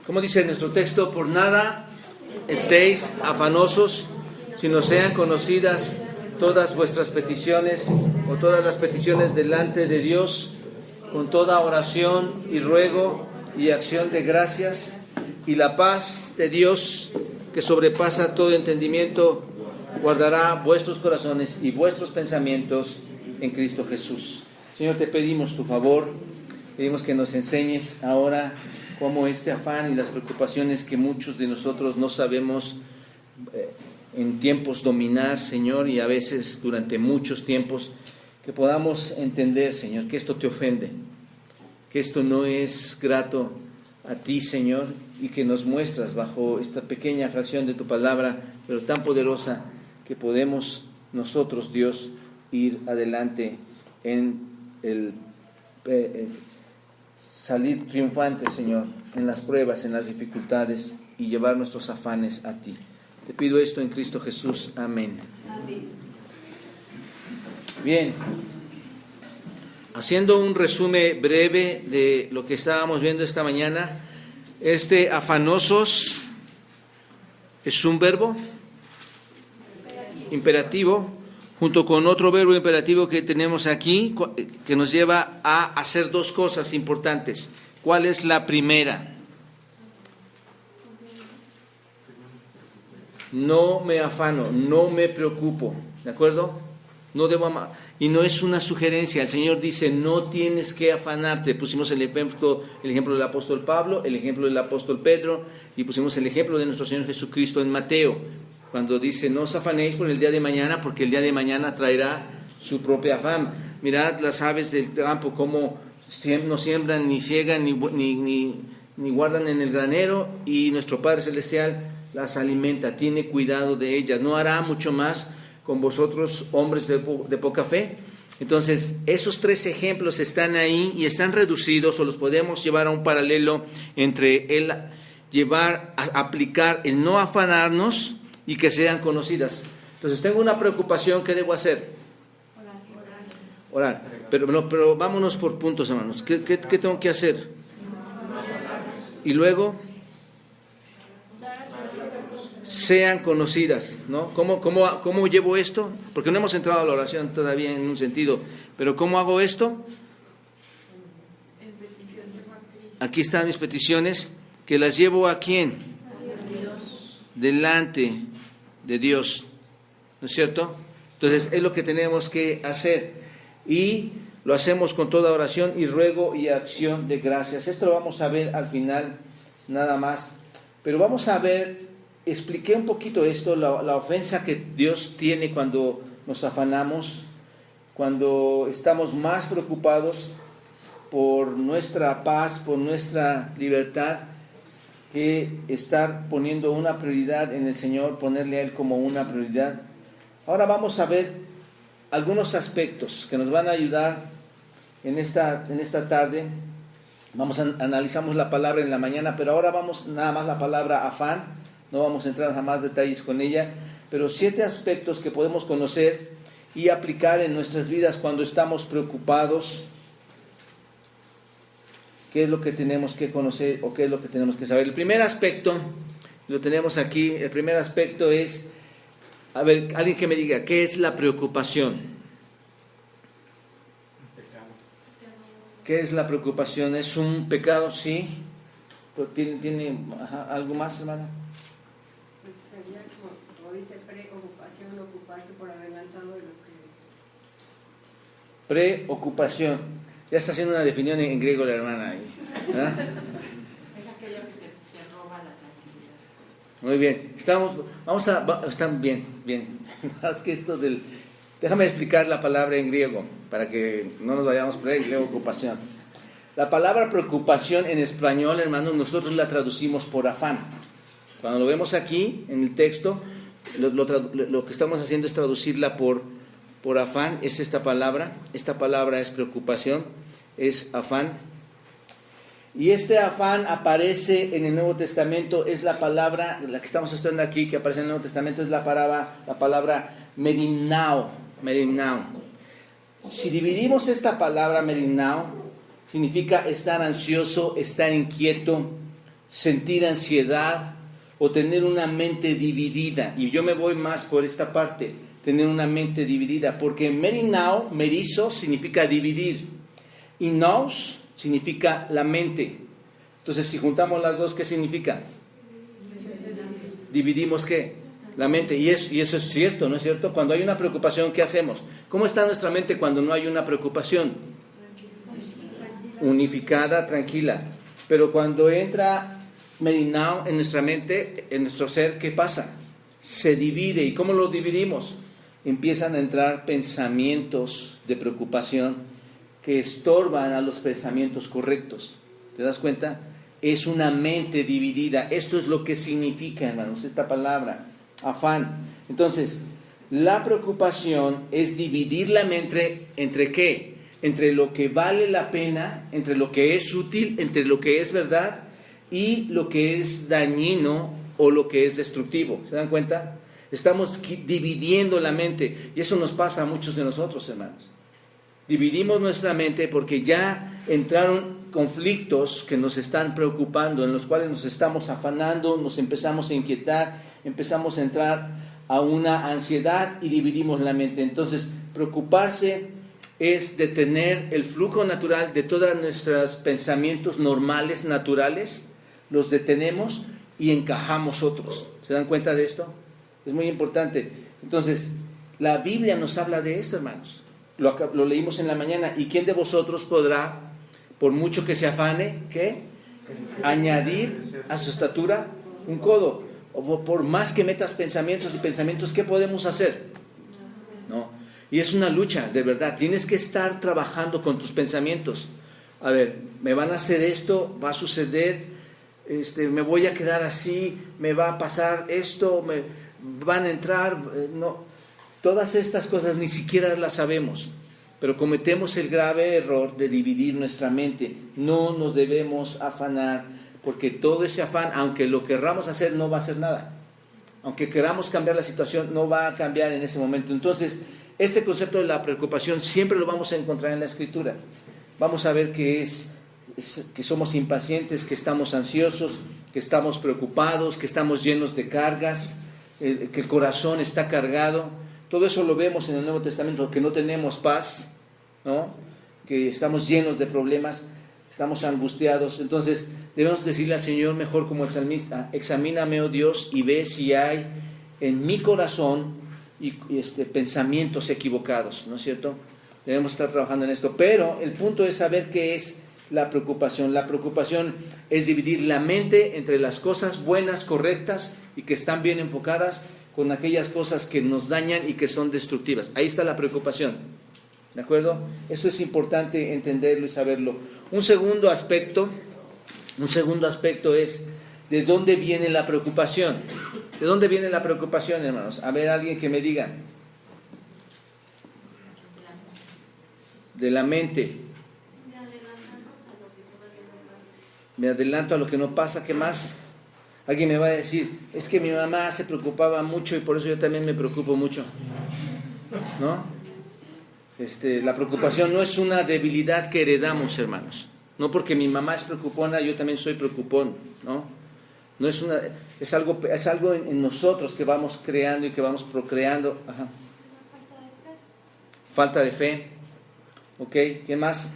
Como dice nuestro texto, por nada estéis afanosos, sino sean conocidas todas vuestras peticiones o todas las peticiones delante de Dios, con toda oración y ruego y acción de gracias, y la paz de Dios, que sobrepasa todo entendimiento, guardará vuestros corazones y vuestros pensamientos en Cristo Jesús. Señor, te pedimos tu favor, pedimos que nos enseñes ahora cómo este afán y las preocupaciones que muchos de nosotros no sabemos en tiempos dominar, Señor, y a veces durante muchos tiempos, que podamos entender, Señor, que esto te ofende, que esto no es grato a ti, Señor, y que nos muestras bajo esta pequeña fracción de tu palabra, pero tan poderosa, que podemos nosotros, Dios, ir adelante en salir triunfantes, Señor, en las pruebas, en las dificultades, y llevar nuestros afanes a ti. Te pido esto en Cristo Jesús. Amén. Amén. Bien, haciendo un resumen breve de lo que estábamos viendo esta mañana, afanosos es un verbo imperativo, junto con otro verbo imperativo que tenemos aquí, que nos lleva a hacer dos cosas importantes. ¿Cuál es la primera? No me afano, no me preocupo, ¿de acuerdo? No debo amar. Y no es una sugerencia, el Señor dice, no tienes que afanarte. Pusimos el ejemplo del apóstol Pablo, el ejemplo del apóstol Pedro, y pusimos el ejemplo de nuestro Señor Jesucristo en Mateo, cuando dice, no os afanéis por el día de mañana, porque el día de mañana traerá su propia afán. Mirad las aves del campo, cómo no siembran, ni ciegan, ni guardan en el granero, y nuestro Padre Celestial las alimenta, tiene cuidado de ellas. ¿No hará mucho más con vosotros, hombres de poca fe? Entonces, esos tres ejemplos están ahí y están reducidos, o los podemos llevar a un paralelo entre el aplicar el no afanarnos y que sean conocidas. Entonces, tengo una preocupación, ¿qué debo hacer? Orar. Pero vámonos por puntos, hermanos. ¿Qué tengo que hacer? Y luego, sean conocidas, ¿no? ¿Cómo llevo esto? Porque no hemos entrado a la oración todavía en un sentido, pero ¿cómo hago esto? Aquí están mis peticiones, que las llevo ¿a quién? Delante de Dios, ¿no es cierto? Entonces es lo que tenemos que hacer, y lo hacemos con toda oración y ruego y acción de gracias. Esto lo vamos a ver al final nada más, pero vamos a ver. Expliqué un poquito esto, la ofensa que Dios tiene cuando nos afanamos, cuando estamos más preocupados por nuestra paz, por nuestra libertad, que estar poniendo una prioridad en el Señor, ponerle a Él como una prioridad. Ahora vamos a ver algunos aspectos que nos van a ayudar en esta tarde. Analizamos la palabra en la mañana, pero ahora vamos nada más la palabra afán. No vamos a entrar a más detalles con ella, pero 7 aspectos que podemos conocer y aplicar en nuestras vidas cuando estamos preocupados. ¿Qué es lo que tenemos que conocer o qué es lo que tenemos que saber? El primer aspecto, lo tenemos aquí, el primer aspecto es, a ver, alguien que me diga, ¿qué es la preocupación? ¿Qué es la preocupación? ¿Es un pecado? Sí. Pero ¿tiene algo más, hermana? Dice preocupación, ocuparse por adelantado de lo que es. Preocupación. Ya está haciendo una definición en griego la hermana ahí, ¿verdad? Es aquello que te roba la tranquilidad. Muy bien. Están bien. Es que déjame explicar la palabra en griego para que no nos vayamos por ahí. Preocupación. La palabra preocupación en español, hermanos, nosotros la traducimos por afán. Cuando lo vemos aquí en el texto, lo que estamos haciendo es traducirla por afán. Es esta palabra es preocupación, es afán, y este afán aparece en el Nuevo Testamento. Es la palabra, la que estamos estudiando aquí, que aparece en el Nuevo Testamento, es la palabra merimnao. Si dividimos esta palabra merimnao, significa estar ansioso, estar inquieto, sentir ansiedad o tener una mente dividida. Y yo me voy más por esta parte, tener una mente dividida, porque merinao, merizo, significa dividir, y nous significa la mente. Entonces, si juntamos las dos, ¿qué significa? Dividimos ¿qué? La mente. Y eso es cierto, ¿no es cierto? Cuando hay una preocupación, ¿qué hacemos? ¿Cómo está nuestra mente cuando no hay una preocupación? Unificada, tranquila. Pero cuando entra merinao en nuestra mente, en nuestro ser, ¿qué pasa? Se divide. ¿Y cómo lo dividimos? Empiezan a entrar pensamientos de preocupación que estorban a los pensamientos correctos. ¿Te das cuenta? Es una mente dividida. Esto es lo que significa, hermanos, esta palabra, afán. Entonces, la preocupación es dividir la mente entre ¿qué? Entre lo que vale la pena, entre lo que es útil, entre lo que es verdad y lo que es dañino o lo que es destructivo. ¿Se dan cuenta? Estamos dividiendo la mente y eso nos pasa a muchos de nosotros, hermanos. Dividimos nuestra mente porque ya entraron conflictos que nos están preocupando, en los cuales nos estamos afanando, nos empezamos a inquietar, empezamos a entrar a una ansiedad y dividimos la mente. Entonces, preocuparse es detener el flujo natural de todos nuestros pensamientos normales, naturales, los detenemos y encajamos otros. ¿Se dan cuenta de esto? Es muy importante. Entonces, la Biblia nos habla de esto, hermanos. Lo leímos en la mañana. ¿Y quién de vosotros podrá, por mucho que se afane, ¿qué? Añadir a su estatura un codo? O por más que metas pensamientos y pensamientos, ¿qué podemos hacer? No. Y es una lucha, de verdad. Tienes que estar trabajando con tus pensamientos. A ver, me van a hacer esto, va a suceder, me voy a quedar así, me va a pasar esto, me van a entrar, no. Todas estas cosas ni siquiera las sabemos, pero cometemos el grave error de dividir nuestra mente. No nos debemos afanar, porque todo ese afán, aunque lo querramos hacer, no va a hacer nada. Aunque queramos cambiar la situación, no va a cambiar en ese momento. Entonces, este concepto de la preocupación siempre lo vamos a encontrar en la Escritura. Vamos a ver que que somos impacientes, que estamos ansiosos, que estamos preocupados, que estamos llenos de cargas, que el corazón está cargado. Todo eso lo vemos en el Nuevo Testamento, que no tenemos paz, ¿no? Que estamos llenos de problemas, estamos angustiados. Entonces debemos decirle al Señor, mejor como el salmista: examíname, oh Dios, y ve si hay en mi corazón pensamientos equivocados, ¿no es cierto? Debemos estar trabajando en esto. Pero el punto es saber qué es la preocupación. La preocupación es dividir la mente entre las cosas buenas, correctas y que están bien enfocadas, con aquellas cosas que nos dañan y que son destructivas. Ahí está la preocupación, ¿de acuerdo? Esto es importante entenderlo y saberlo. Un segundo aspecto es ¿de dónde viene la preocupación? ¿De dónde viene la preocupación, hermanos? A ver, alguien que me diga. De la mente. Me adelanto a lo que no pasa. ¿Qué más? Alguien me va a decir, es que mi mamá se preocupaba mucho y por eso yo también me preocupo mucho, ¿no? La preocupación no es una debilidad que heredamos, hermanos. No porque mi mamá es preocupona, yo también soy preocupón, ¿no? No es es algo en nosotros que vamos creando y que vamos procreando. Ajá. Falta de fe. Ok, ¿quién más?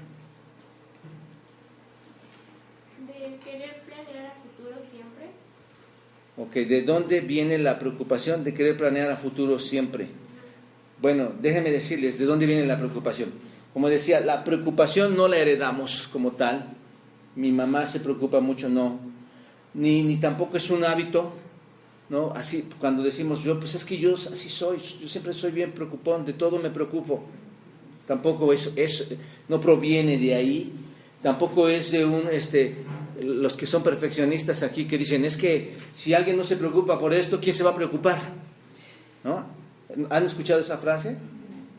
Ok, ¿de dónde viene la preocupación de querer planear a futuro siempre? Bueno, déjenme decirles de dónde viene la preocupación. Como decía, la preocupación no la heredamos como tal. Mi mamá se preocupa mucho, no. Ni tampoco es un hábito, ¿no? Así, cuando decimos pues es que yo así soy, yo siempre soy bien preocupón, de todo me preocupo. Tampoco eso no proviene de ahí. Tampoco es de los que son perfeccionistas aquí que dicen, es que si alguien no se preocupa por esto, ¿quién se va a preocupar? ¿No? ¿Han escuchado esa frase?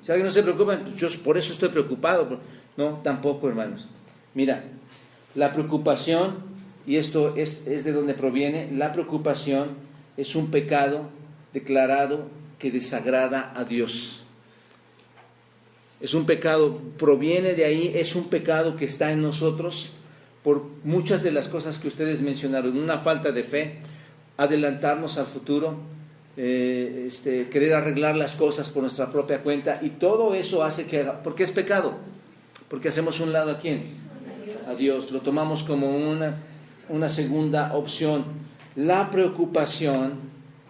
Si alguien no se preocupa, yo por eso estoy preocupado. No, tampoco, hermanos. Mira, la preocupación, y esto es de donde proviene, la preocupación es un pecado declarado que desagrada a Dios. Es un pecado, proviene de ahí, es un pecado que está en nosotros, por muchas de las cosas que ustedes mencionaron, una falta de fe, adelantarnos al futuro, querer arreglar las cosas por nuestra propia cuenta, y todo eso hace que, ¿por qué es pecado? Porque hacemos un lado a ¿quién? A Dios, lo tomamos como una segunda opción. La preocupación,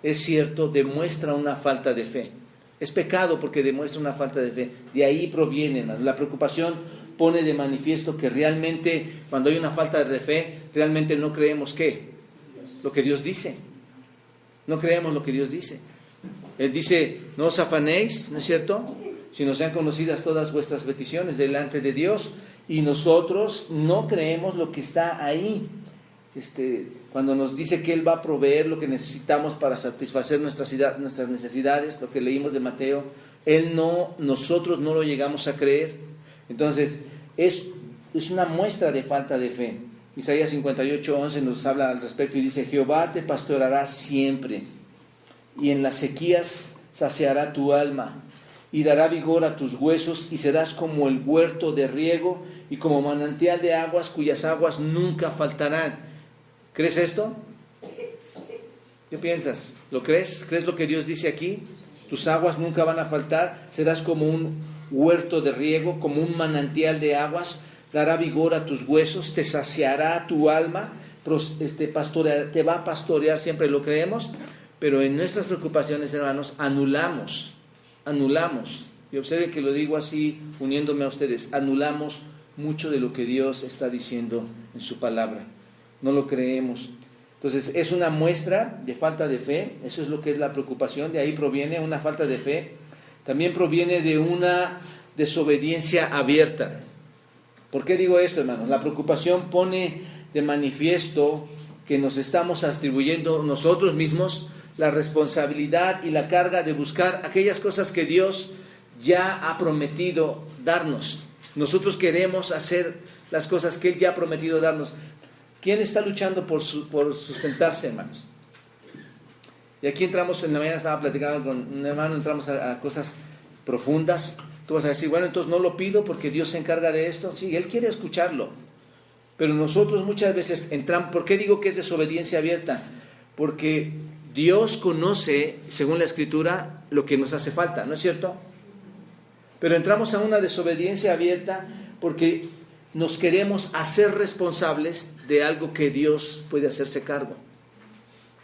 es cierto, demuestra una falta de fe. Es pecado porque demuestra una falta de fe. De ahí proviene, la preocupación pone de manifiesto que realmente, cuando hay una falta de fe, realmente no creemos ¿qué? Lo que Dios dice. No creemos lo que Dios dice. Él dice, no os afanéis, ¿no es cierto? Si no sean conocidas todas vuestras peticiones delante de Dios, y nosotros no creemos lo que está ahí. Cuando nos dice que Él va a proveer lo que necesitamos para satisfacer nuestras necesidades, lo que leímos de Mateo, nosotros no lo llegamos a creer. Entonces, es una muestra de falta de fe. Isaías 58:11 nos habla al respecto y dice, Jehová te pastoreará siempre, y en las sequías saciará tu alma, y dará vigor a tus huesos, y serás como el huerto de riego, y como manantial de aguas, cuyas aguas nunca faltarán. ¿Crees esto? ¿Qué piensas? ¿Lo crees? ¿Crees lo que Dios dice aquí? Tus aguas nunca van a faltar, serás como un huerto de riego, como un manantial de aguas, dará vigor a tus huesos, te saciará tu alma, te va a pastorear siempre, lo creemos, pero en nuestras preocupaciones, hermanos, anulamos, y observen que lo digo así, uniéndome a ustedes, anulamos mucho de lo que Dios está diciendo en su palabra. No lo creemos. Entonces es una muestra de falta de fe. Eso es lo que es la preocupación. De ahí proviene una falta de fe. También proviene de una desobediencia abierta. ¿Por qué digo esto, hermanos? La preocupación pone de manifiesto que nos estamos atribuyendo nosotros mismos la responsabilidad y la carga de buscar aquellas cosas que Dios ya ha prometido darnos. Nosotros queremos hacer las cosas que Él ya ha prometido darnos. ¿Quién está luchando por sustentarse, hermanos? Y aquí entramos, en la mañana estaba platicando con un hermano, entramos a cosas profundas. Tú vas a decir, bueno, entonces no lo pido porque Dios se encarga de esto. Sí, Él quiere escucharlo. Pero nosotros muchas veces entramos, ¿por qué digo que es desobediencia abierta? Porque Dios conoce, según la Escritura, lo que nos hace falta, ¿no es cierto? Pero entramos a una desobediencia abierta porque nos queremos hacer responsables de algo que Dios puede hacerse cargo.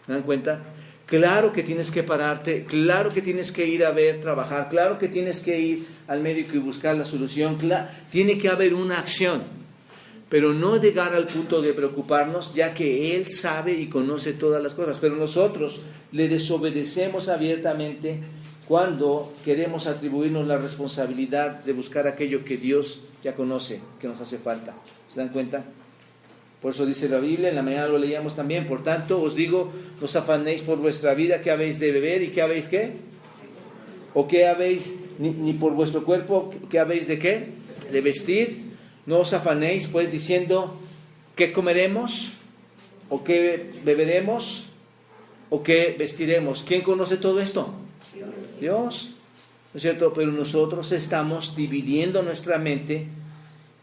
¿Se dan cuenta? Claro que tienes que pararte, claro que tienes que ir a ver, trabajar, claro que tienes que ir al médico y buscar la solución, tiene que haber una acción, pero no llegar al punto de preocuparnos, ya que Él sabe y conoce todas las cosas, pero nosotros le desobedecemos abiertamente cuando queremos atribuirnos la responsabilidad de buscar aquello que Dios ya conoce, que nos hace falta. ¿Se dan cuenta? Por eso dice la Biblia, en la mañana lo leíamos también, por tanto os digo, no os afanéis por vuestra vida, ¿qué habéis de beber y qué habéis qué? ¿O qué habéis, ni por vuestro cuerpo, qué habéis de qué? De vestir. No os afanéis pues diciendo, ¿qué comeremos? ¿O qué beberemos? ¿O qué vestiremos? ¿Quién conoce todo esto? Dios, ¿no es cierto? Pero nosotros estamos dividiendo nuestra mente,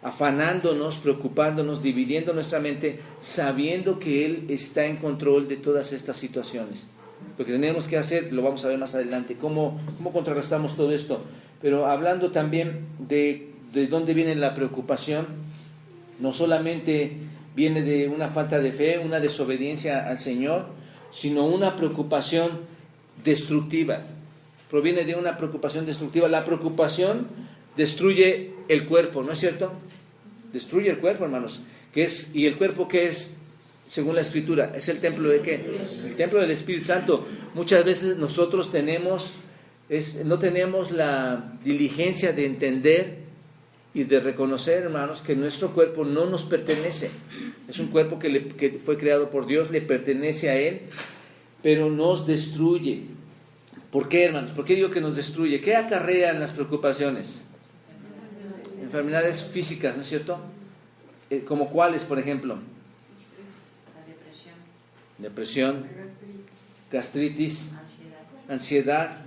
afanándonos, preocupándonos, dividiendo nuestra mente, sabiendo que Él está en control de todas estas situaciones. Lo que tenemos que hacer, lo vamos a ver más adelante, cómo contrarrestamos todo esto. Pero hablando también de dónde viene la preocupación, no solamente viene de una falta de fe, una desobediencia al Señor, sino una preocupación destructiva. Proviene de una preocupación destructiva. La preocupación destruye el cuerpo, ¿no es cierto? Destruye el cuerpo, hermanos. ¿Y el cuerpo qué es? Según la Escritura, ¿es el templo de qué? El templo del Espíritu Santo. Muchas veces nosotros no tenemos la diligencia de entender y de reconocer, hermanos, que nuestro cuerpo no nos pertenece. Es un cuerpo que fue creado por Dios, le pertenece a Él, pero nos destruye. ¿Por qué, hermanos? ¿Por qué digo que nos destruye? ¿Qué acarrean las preocupaciones? Enfermedades físicas, ¿no es cierto? ¿Como cuáles, por ejemplo? La Depresión, gastritis, ansiedad.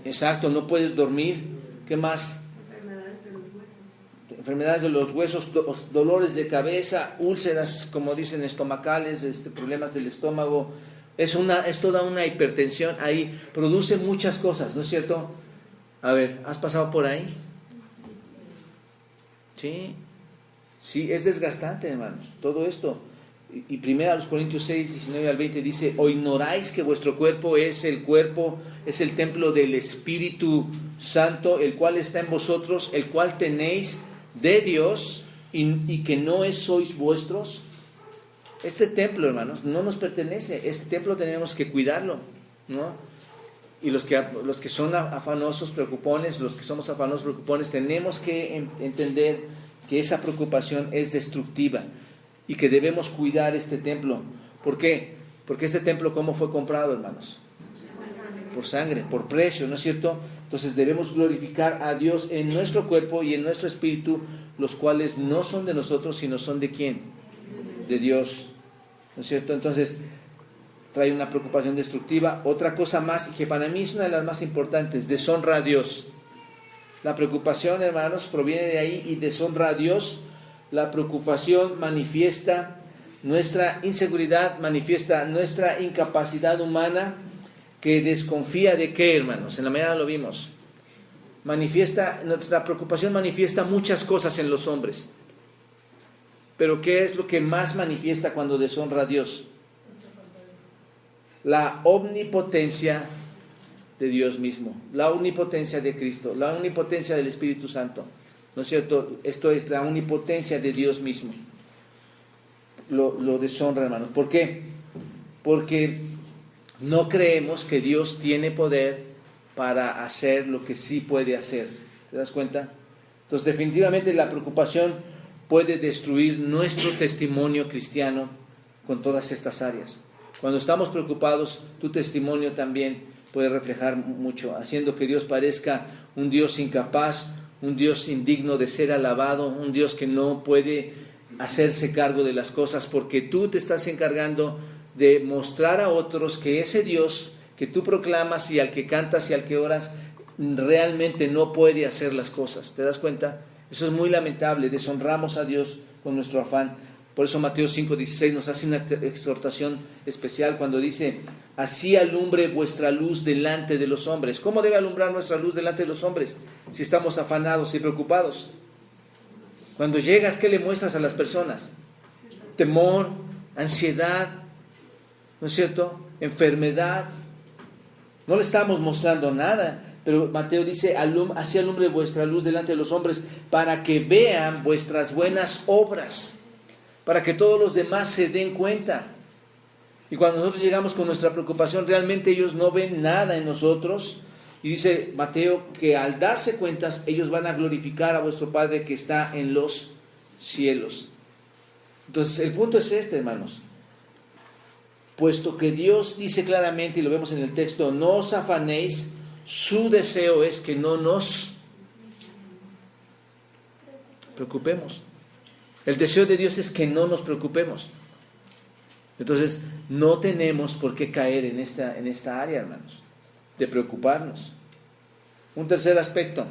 Exacto, no puedes dormir. ¿Qué más? Enfermedades de los huesos. enfermedades de los huesos, dolores de cabeza, úlceras, como dicen, estomacales, problemas del estómago. Es toda una hipertensión ahí, produce muchas cosas, ¿no es cierto? A ver, ¿has pasado por ahí? Sí, es desgastante, hermanos, todo esto. Y 1 Corintios 6, 19 al 20 dice: ¿o ignoráis que vuestro cuerpo, es el templo del Espíritu Santo, el cual está en vosotros, el cual tenéis de Dios, y que no sois vuestros? Este templo, hermanos, no nos pertenece. Este templo tenemos que cuidarlo, ¿no? Y los que son afanosos, preocupones, los que somos afanosos, preocupones, tenemos que entender que esa preocupación es destructiva y que debemos cuidar este templo. ¿Por qué? Porque este templo, ¿cómo fue comprado, hermanos? Por sangre, por precio, ¿no es cierto? Entonces debemos glorificar a Dios en nuestro cuerpo y en nuestro espíritu, los cuales no son de nosotros, sino son de ¿quién? De Dios, ¿no es cierto? Entonces trae una preocupación destructiva. Otra cosa más, que para mí es una de las más importantes: deshonra a Dios. La preocupación, hermanos, proviene de ahí y deshonra a Dios. La preocupación manifiesta nuestra inseguridad, manifiesta nuestra incapacidad humana, que desconfía de ¿qué, hermanos? En la mañana lo vimos. Nuestra preocupación manifiesta muchas cosas en los hombres. Pero ¿qué es lo que más manifiesta cuando deshonra a Dios? La omnipotencia de Dios mismo, la omnipotencia de Cristo, la omnipotencia del Espíritu Santo, ¿no es cierto? Esto es la omnipotencia de Dios mismo. Lo deshonra, hermanos. ¿Por qué? Porque no creemos que Dios tiene poder para hacer lo que sí puede hacer. ¿Te das cuenta? Entonces, definitivamente la preocupación puede destruir nuestro testimonio cristiano con todas estas áreas. Cuando estamos preocupados, tu testimonio también puede reflejar mucho, haciendo que Dios parezca un Dios incapaz, un Dios indigno de ser alabado, un Dios que no puede hacerse cargo de las cosas, porque tú te estás encargando de mostrar a otros que ese Dios que tú proclamas y al que cantas y al que oras realmente no puede hacer las cosas. ¿Te das cuenta? Eso es muy lamentable. Deshonramos a Dios con nuestro afán. Por eso Mateo 5:16 nos hace una exhortación especial cuando dice: así alumbre vuestra luz delante de los hombres. ¿Cómo debe alumbrar nuestra luz delante de los hombres? Si estamos afanados y preocupados. Cuando llegas, ¿qué le muestras a las personas? Temor, ansiedad, ¿no es cierto? Enfermedad. No le estamos mostrando nada. Pero Mateo dice: así alumbre vuestra luz delante de los hombres, para que vean vuestras buenas obras, para que todos los demás se den cuenta. Y cuando nosotros llegamos con nuestra preocupación, realmente ellos no ven nada en nosotros. Y dice Mateo que al darse cuentas, ellos van a glorificar a vuestro Padre que está en los cielos. Entonces el punto es este, hermanos. Puesto que Dios dice claramente, y lo vemos en el texto: no os afanéis, su deseo es que no nos preocupemos. El deseo de Dios es que no nos preocupemos. Entonces, no tenemos por qué caer en esta área, hermanos, de preocuparnos. Un tercer aspecto.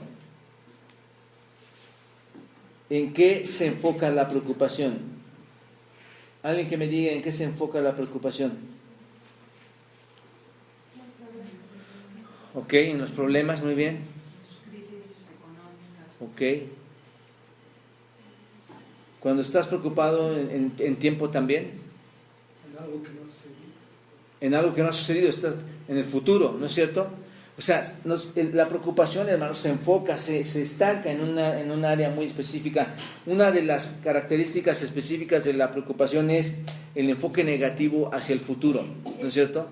¿En qué se enfoca la preocupación? Alguien que me diga en qué se enfoca la preocupación. Ok, en los problemas, muy bien. Crisis económicas. Ok. Cuando estás preocupado en tiempo también. En algo que no ha sucedido. En algo que no ha sucedido, estás en el futuro, ¿no es cierto? O sea, la preocupación, hermanos, se enfoca, se estanca en un área muy específica. Una de las características específicas de la preocupación es el enfoque negativo hacia el futuro, ¿no es cierto?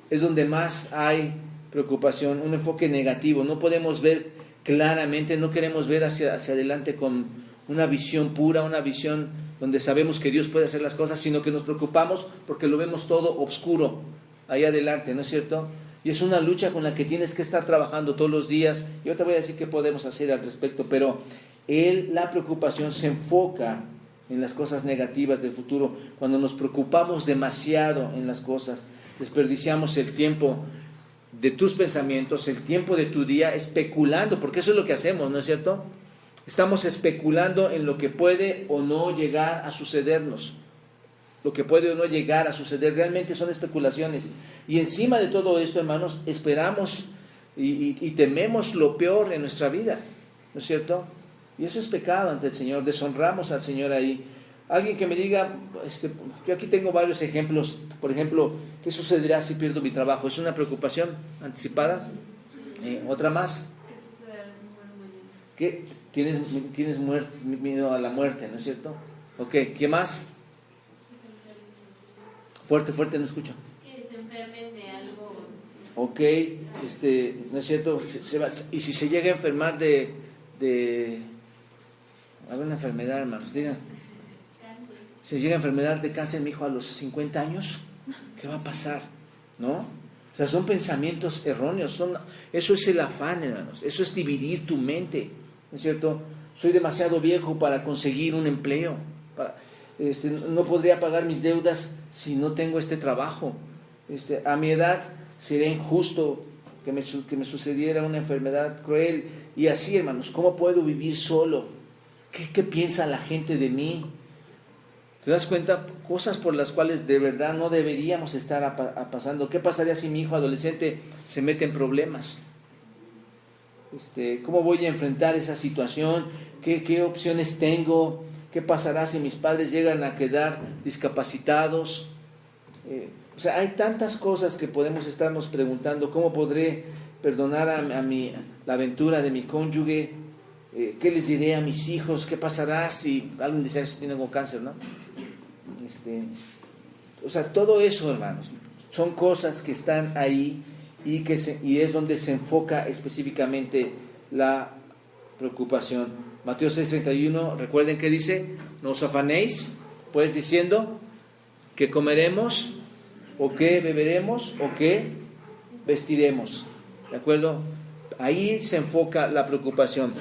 Es donde más hay preocupación, un enfoque negativo. No podemos ver claramente, no queremos ver hacia adelante con una visión pura, una visión donde sabemos que Dios puede hacer las cosas, sino que nos preocupamos porque lo vemos todo oscuro ahí adelante, ¿no es cierto? Y es una lucha con la que tienes que estar trabajando todos los días. Yo te voy a decir qué podemos hacer al respecto, pero la preocupación se enfoca en las cosas negativas del futuro. Cuando nos preocupamos demasiado en las cosas, desperdiciamos el tiempo de tus pensamientos, el tiempo de tu día especulando, porque eso es lo que hacemos, ¿no es cierto? Estamos especulando en lo que puede o no llegar a sucedernos. Lo que puede o no llegar a suceder realmente son especulaciones. Y encima de todo esto, hermanos, esperamos y tememos lo peor en nuestra vida, ¿no es cierto? Y eso es pecado ante el Señor, deshonramos al Señor ahí. Alguien que me diga, yo aquí tengo varios ejemplos, por ejemplo, ¿qué sucederá si pierdo mi trabajo? ¿Es una preocupación anticipada? ¿Otra más? ¿Qué sucederá si muero mañana? ¿Qué? Tienes miedo a la muerte, ¿no es cierto? Ok, ¿qué más? Fuerte, no escucho. Que se enfermen de algo. Ok, ¿no es cierto? Y si se llega a enfermar de alguna enfermedad, hermanos, digan. Si llega a enfermedad de cáncer mi hijo a los 50 años, ¿qué va a pasar? ¿No? O sea, son pensamientos erróneos, eso es el afán, hermanos, eso es dividir tu mente, ¿no es cierto? Soy demasiado viejo para conseguir un empleo, no podría pagar mis deudas si no tengo este trabajo, a mi edad sería injusto que me sucediera una enfermedad cruel, y así, hermanos, ¿cómo puedo vivir solo? ¿Qué piensa la gente de mí? ¿Te das cuenta? Cosas por las cuales de verdad no deberíamos estar pasando. ¿Qué pasaría si mi hijo adolescente se mete en problemas? ¿Cómo voy a enfrentar esa situación? ¿Qué opciones tengo? ¿Qué pasará si mis padres llegan a quedar discapacitados? O sea, hay tantas cosas que podemos estarnos preguntando. ¿Cómo podré perdonar a la aventura de mi cónyuge? ¿Qué les diré a mis hijos? ¿Qué pasará si alguien dice si tienen cáncer, no? O sea, todo eso, hermanos, son cosas que están ahí y es donde se enfoca específicamente la preocupación. Mateo 6:31, recuerden que dice, no os afanéis, pues diciendo que comeremos, o que beberemos, o que vestiremos. ¿De acuerdo? Ahí se enfoca la preocupación.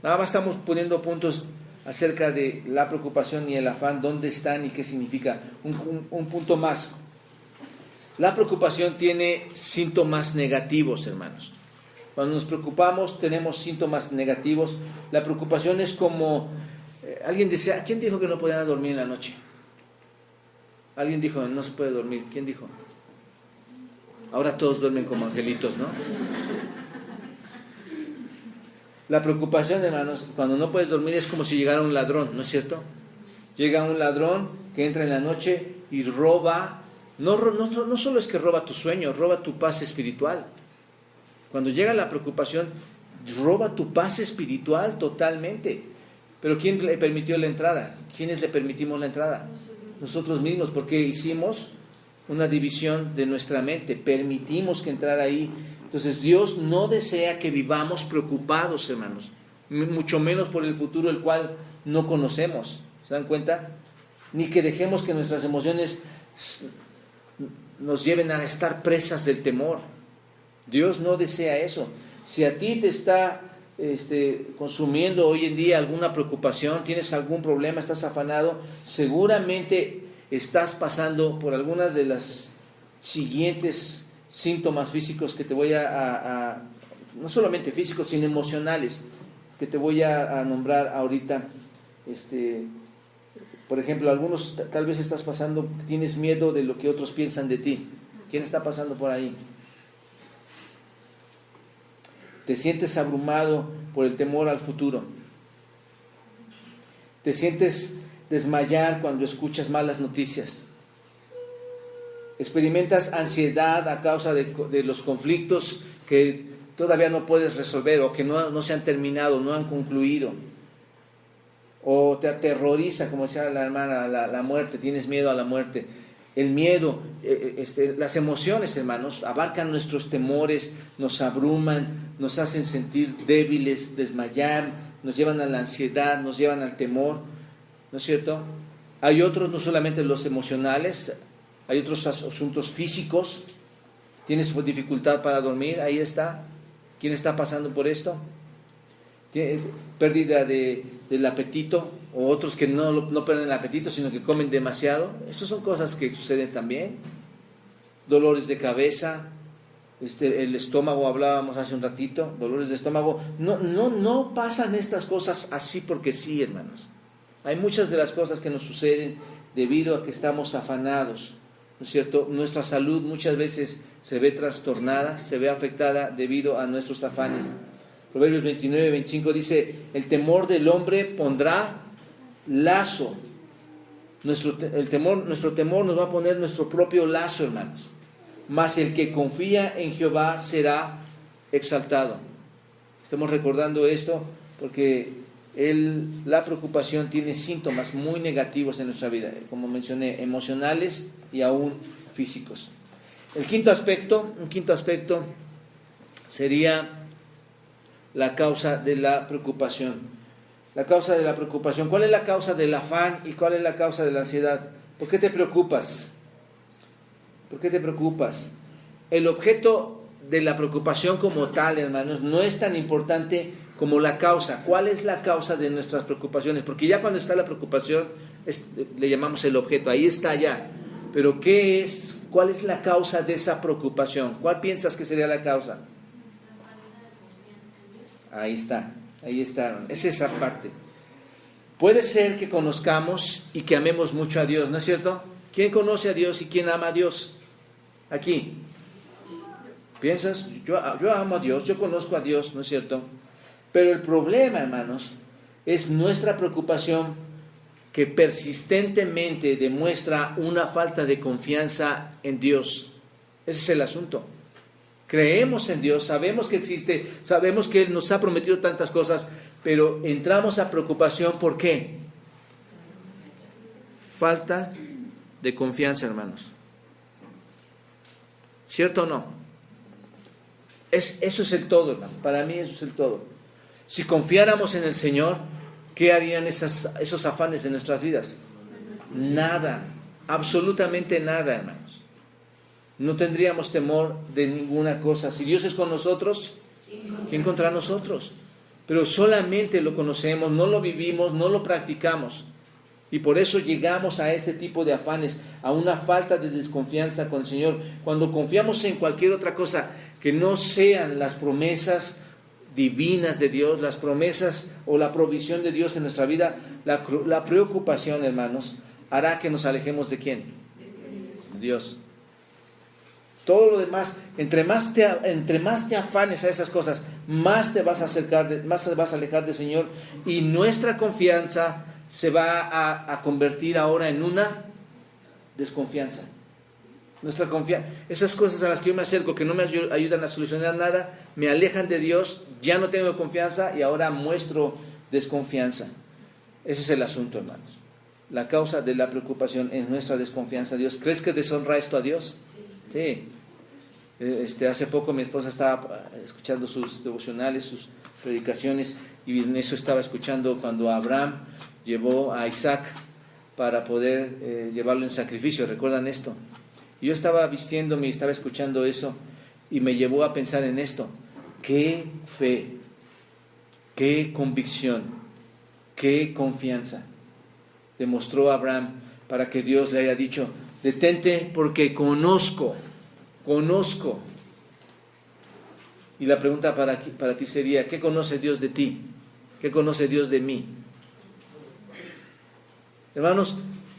Nada más estamos poniendo puntos acerca de la preocupación y el afán, dónde están y qué significa. Un punto más. La preocupación tiene síntomas negativos, hermanos. Cuando nos preocupamos tenemos síntomas negativos. La preocupación es como, alguien decía, ¿quién dijo que no podía dormir en la noche? Alguien dijo, no se puede dormir. ¿Quién dijo? Ahora todos duermen como angelitos, ¿no? La preocupación, hermanos, cuando no puedes dormir es como si llegara un ladrón, ¿no es cierto? Llega un ladrón que entra en la noche y roba, no solo es que roba tu sueño, roba tu paz espiritual. Cuando llega la preocupación, roba tu paz espiritual totalmente. Pero ¿quién le permitió la entrada? ¿Quiénes le permitimos la entrada? Nosotros mismos, porque hicimos una división de nuestra mente, permitimos que entrara ahí. Entonces Dios no desea que vivamos preocupados, hermanos, mucho menos por el futuro, el cual no conocemos. ¿Se dan cuenta? Ni que dejemos que nuestras emociones nos lleven a estar presas del temor. Dios no desea eso. Si a ti te está consumiendo hoy en día alguna preocupación, tienes algún problema, estás afanado, seguramente estás pasando por algunas de las siguientes síntomas físicos que te voy a no solamente físicos, sino emocionales, que te voy a nombrar ahorita. Por ejemplo, algunos tal vez estás pasando, tienes miedo de lo que otros piensan de ti. ¿Quién está pasando por ahí? Te sientes abrumado por el temor al futuro. Te sientes desmayar cuando escuchas malas noticias. Experimentas ansiedad a causa de los conflictos que todavía no puedes resolver o que no se han terminado, no han concluido. O te aterroriza, como decía la hermana, la muerte, tienes miedo a la muerte. El miedo, las emociones, hermanos, abarcan nuestros temores, nos abruman, nos hacen sentir débiles, desmayar, nos llevan a la ansiedad, nos llevan al temor, ¿no es cierto? Hay otros, no solamente los emocionales, hay otros asuntos físicos. ¿Tienes dificultad para dormir? Ahí está. ¿Quién está pasando por esto? Pérdida del apetito, o otros que no pierden el apetito, sino que comen demasiado. Estas son cosas que suceden también. Dolores de cabeza, el estómago, hablábamos hace un ratito, dolores de estómago. No pasan estas cosas así porque sí, hermanos. Hay muchas de las cosas que nos suceden debido a que estamos afanados, ¿no es cierto? Nuestra salud muchas veces se ve trastornada, se ve afectada debido a nuestros afanes. Proverbios 29-25 dice: el temor del hombre pondrá lazo. Nuestro temor nos va a poner nuestro propio lazo, hermanos. Mas el que confía en Jehová será exaltado. Estamos recordando esto porque la preocupación tiene síntomas muy negativos en nuestra vida, como mencioné, emocionales y aún físicos. Un quinto aspecto sería la causa de la preocupación. La causa de la preocupación. ¿Cuál es la causa del afán y cuál es la causa de la ansiedad? ¿Por qué te preocupas? ¿Por qué te preocupas? El objeto de la preocupación como tal, hermanos, no es tan importante como la causa. ¿Cuál es la causa de nuestras preocupaciones? Porque ya cuando está la preocupación, le llamamos el objeto, ahí está ya. Pero ¿cuál es la causa de esa preocupación? ¿Cuál piensas que sería la causa? Ahí está, es esa parte. Puede ser que conozcamos y que amemos mucho a Dios, ¿no es cierto? ¿Quién conoce a Dios y quién ama a Dios? Aquí. ¿Piensas? Yo amo a Dios, yo conozco a Dios, ¿no es cierto? Pero el problema, hermanos, es nuestra preocupación que persistentemente demuestra una falta de confianza en Dios. Ese es el asunto. Creemos en Dios, sabemos que existe, sabemos que Él nos ha prometido tantas cosas, pero entramos a preocupación, ¿por qué? Falta de confianza, hermanos. ¿Cierto o no? Eso es el todo, hermano. Para mí eso es el todo. Si confiáramos en el Señor, ¿qué harían esos afanes de nuestras vidas? Nada, absolutamente nada, hermanos. No tendríamos temor de ninguna cosa. Si Dios es con nosotros, ¿quién contra nosotros? Pero solamente lo conocemos, no lo vivimos, no lo practicamos. Y por eso llegamos a este tipo de afanes, a una falta de desconfianza con el Señor. Cuando confiamos en cualquier otra cosa que no sean las promesas divinas de Dios, las promesas o la provisión de Dios en nuestra vida, la preocupación, hermanos, hará que nos alejemos ¿de quién? Dios. Todo lo demás, entre más te afanes a esas cosas, más te vas a alejar del Señor, y nuestra confianza se va a convertir ahora en una desconfianza. Nuestra confianza, esas cosas a las que yo me acerco, que no me ayudan a solucionar nada, me alejan de Dios, ya no tengo confianza y ahora muestro desconfianza. Ese es el asunto, hermanos. La causa de la preocupación es nuestra desconfianza a Dios. ¿Crees que deshonra esto a Dios? Sí. Hace poco mi esposa estaba escuchando sus devocionales, sus predicaciones, y en eso estaba escuchando cuando Abraham llevó a Isaac para poder llevarlo en sacrificio. ¿Recuerdan esto? Y yo estaba vistiéndome y estaba escuchando eso y me llevó a pensar en esto. Qué fe, qué convicción, qué confianza demostró Abraham para que Dios le haya dicho: detente porque conozco. Y la pregunta para ti sería: ¿qué conoce Dios de ti? ¿Qué conoce Dios de mí? Hermanos,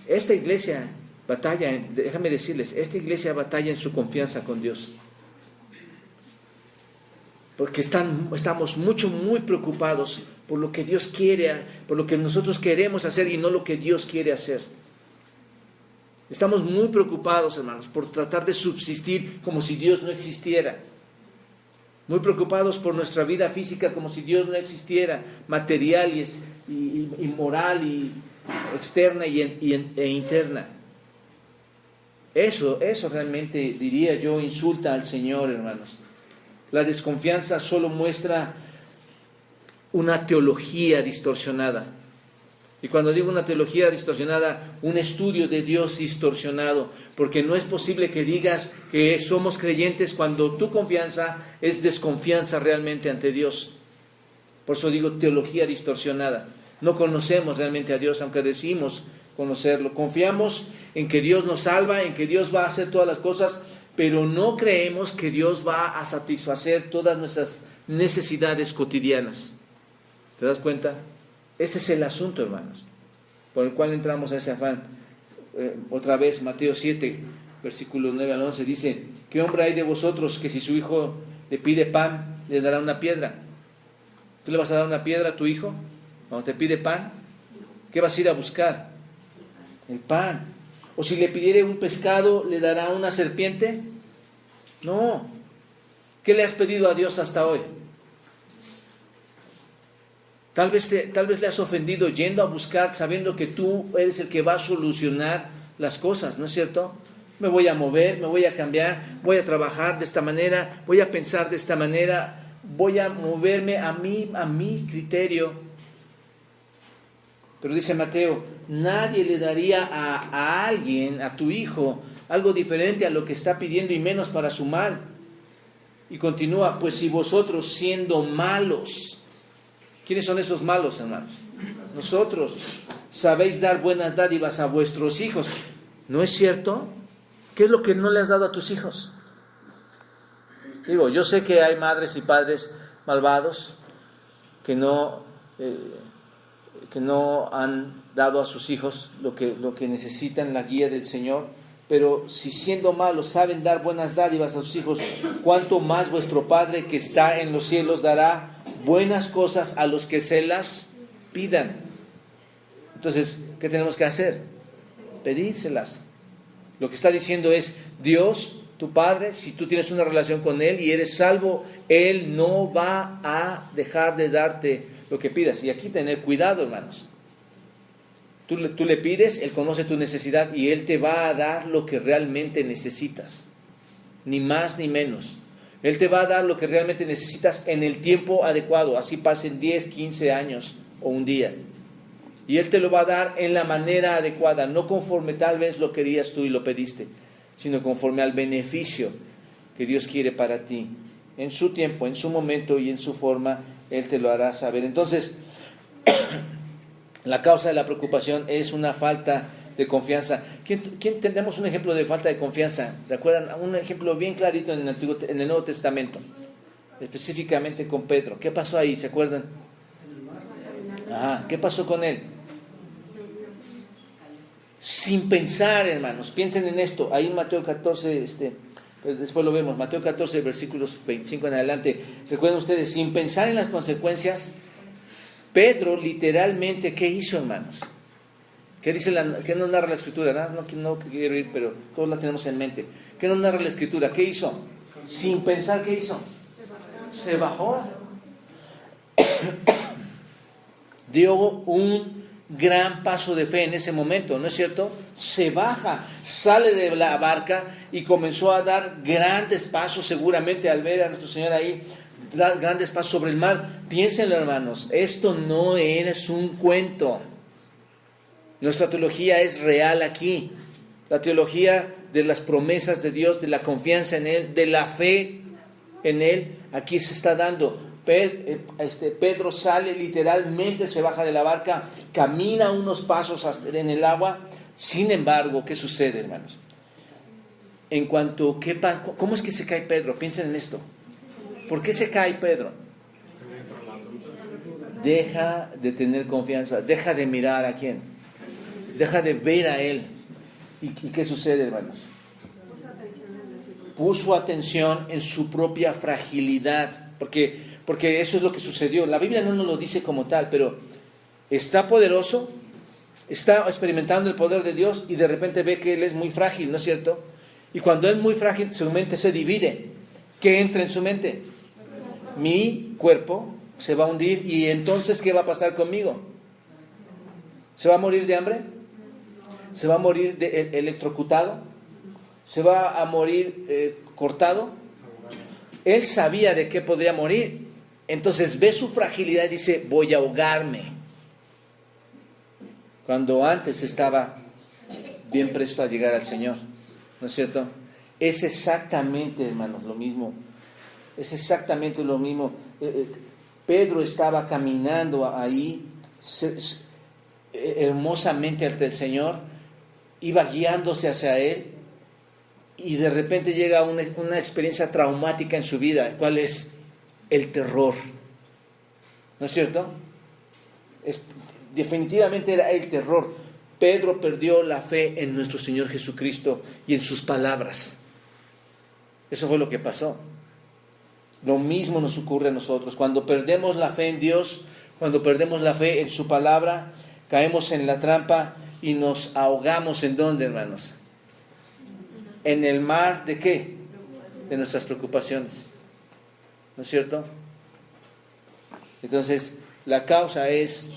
esta iglesia batalla, déjame decirles, esta iglesia batalla en su confianza con Dios. Porque estamos muy preocupados por lo que Dios quiere, por lo que nosotros queremos hacer y no lo que Dios quiere hacer. Estamos muy preocupados, hermanos, por tratar de subsistir como si Dios no existiera. Muy preocupados por nuestra vida física como si Dios no existiera, material y moral y externa e interna. Eso realmente, diría yo, insulta al Señor, hermanos. La desconfianza solo muestra una teología distorsionada. Y cuando digo una teología distorsionada, un estudio de Dios distorsionado, porque no es posible que digas que somos creyentes cuando tu confianza es desconfianza realmente ante Dios. Por eso digo teología distorsionada. No conocemos realmente a Dios, aunque decimos conocerlo. Confiamos en que Dios nos salva, en que Dios va a hacer todas las cosas, pero no creemos que Dios va a satisfacer todas nuestras necesidades cotidianas. ¿Te das cuenta? Ese es el asunto, hermanos, por el cual entramos a ese afán. Otra vez, Mateo 7, versículos 9 al 11, dice: ¿qué hombre hay de vosotros que si su hijo le pide pan, le dará una piedra? ¿Tú le vas a dar una piedra a tu hijo cuando te pide pan? ¿Qué vas a ir a buscar? El pan. ¿O si le pidiere un pescado, le dará una serpiente? No. ¿Qué le has pedido a Dios hasta hoy? Tal vez le has ofendido yendo a buscar, sabiendo que tú eres el que va a solucionar las cosas, ¿no es cierto? Me voy a mover, me voy a cambiar, voy a trabajar de esta manera, voy a pensar de esta manera, voy a moverme a mi criterio. Pero dice Mateo, nadie le daría a alguien, a tu hijo, algo diferente a lo que está pidiendo y menos para su mal. Y continúa, pues si vosotros siendo malos, ¿quiénes son esos malos, hermanos? Nosotros. Sabéis dar buenas dádivas a vuestros hijos. ¿No es cierto? ¿Qué es lo que no le has dado a tus hijos? Digo, yo sé que hay madres y padres malvados que no han dado a sus hijos lo que necesitan, la guía del Señor. Pero si siendo malos saben dar buenas dádivas a sus hijos, ¿cuánto más vuestro Padre que está en los cielos dará buenas cosas a los que se las pidan? Entonces, ¿qué tenemos que hacer? Pedírselas. Lo que está diciendo es, Dios, tu Padre, si tú tienes una relación con Él y eres salvo, Él no va a dejar de darte lo que pidas. Y aquí tener cuidado, hermanos. Tú le pides, Él conoce tu necesidad y Él te va a dar lo que realmente necesitas. Ni más ni menos. Él te va a dar lo que realmente necesitas en el tiempo adecuado. Así pasen 10, 15 años o un día. Y Él te lo va a dar en la manera adecuada. No conforme tal vez lo querías tú y lo pediste, sino conforme al beneficio que Dios quiere para ti. En su tiempo, en su momento y en su forma, Él te lo hará saber. Entonces, la causa de la preocupación es una falta de confianza. ¿Quién tenemos un ejemplo de falta de confianza? ¿Recuerdan? Un ejemplo bien clarito en el Nuevo Testamento, específicamente con Pedro. ¿Qué pasó ahí? ¿Se acuerdan? ¿Qué pasó con él? Sin pensar, hermanos, piensen en esto. Ahí en Mateo 14, después lo vemos, Mateo 14, versículos 25 en adelante. Recuerden ustedes, sin pensar en las consecuencias, Pedro literalmente, ¿qué hizo, hermanos? ¿Qué nos narra la Escritura? No quiero ir, pero todos la tenemos en mente. ¿Qué nos narra la Escritura? ¿Qué hizo? Sin pensar, ¿qué hizo? Se bajó. Dio un gran paso de fe en ese momento, ¿no es cierto? Se baja, sale de la barca y comenzó a dar grandes pasos, seguramente al ver a nuestro Señor ahí, dar grandes pasos sobre el mar. Piénsenlo, hermanos, esto no es un cuento. Nuestra teología es real aquí. La teología de las promesas de Dios, de la confianza en Él, de la fe en Él, aquí se está dando. Pedro sale literalmente, se baja de la barca, camina unos pasos en el agua. Sin embargo, ¿qué sucede, hermanos? ¿Cómo es que se cae Pedro? Piensen en esto. ¿Por qué se cae Pedro? Deja de tener confianza, deja de mirar a quién, deja de ver a Él. ¿Y qué sucede, hermanos? Puso atención en su propia fragilidad, porque eso es lo que sucedió. La Biblia no nos lo dice como tal, pero está poderoso, está experimentando el poder de Dios y de repente ve que Él es muy frágil, ¿no es cierto? Y cuando Él es muy frágil, su mente se divide. ¿Qué entra en su mente? Mi cuerpo se va a hundir y entonces ¿qué va a pasar conmigo? ¿Se va a morir de hambre? ¿Se va a morir electrocutado? ¿Se va a morir cortado? Él sabía de qué podría morir. Entonces ve su fragilidad y dice, voy a ahogarme. Cuando antes estaba bien presto a llegar al Señor. ¿No es cierto? Es exactamente, hermanos, lo mismo. Es exactamente lo mismo. Pedro estaba caminando ahí hermosamente ante el Señor. Iba guiándose hacia Él. y de repente llega una experiencia traumática en su vida. ¿Cuál es? El terror. ¿No es cierto? Definitivamente era el terror. Pedro perdió la fe en nuestro Señor Jesucristo y en sus palabras. Eso fue lo que pasó. Lo mismo nos ocurre a nosotros. Cuando perdemos la fe en Dios, cuando perdemos la fe en su palabra, caemos en la trampa y nos ahogamos. ¿En dónde, hermanos? En el mar ¿de qué? De nuestras preocupaciones. ¿No es cierto? Entonces, la causa es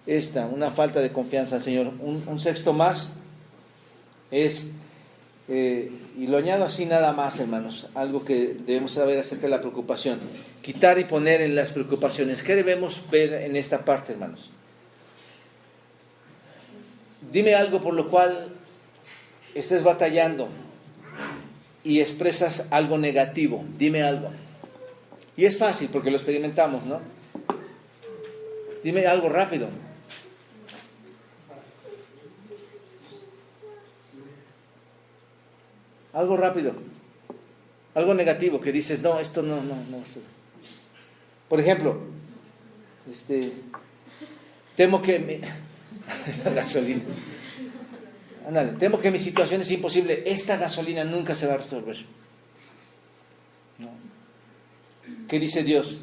esta, una falta de confianza al Señor. Un sexto más es, y lo añado así nada más, hermanos, algo que debemos saber acerca de la preocupación. Quitar y poner en las preocupaciones. ¿Qué debemos ver en esta parte, hermanos? Dime algo por lo cual estés batallando y expresas algo negativo. Dime algo. Y es fácil porque lo experimentamos, ¿no? Dime algo rápido. Algo rápido. Algo negativo que dices, no, esto no. Por ejemplo, temo que la gasolina. Ándale, temo que mi situación es imposible. Esta gasolina nunca se va a resolver. No. ¿Qué dice Dios?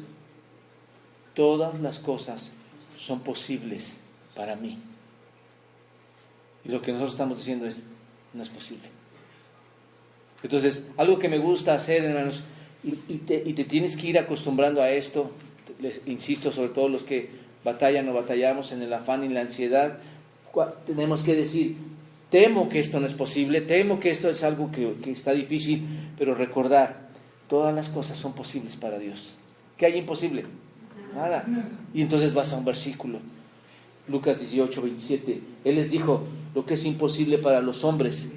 Todas las cosas son posibles para mí. Y lo que nosotros estamos diciendo es, no es posible. Entonces, algo que me gusta hacer, hermanos, y te tienes que ir acostumbrando a esto, les insisto, sobre todo los que batallan o batallamos en el afán y la ansiedad, tenemos que decir, temo que esto no es posible, temo que esto es algo que está difícil, pero recordar, todas las cosas son posibles para Dios. ¿Qué hay imposible? Nada. Y entonces vas a un versículo, Lucas 18, 27. Él les dijo, lo que es imposible para los hombres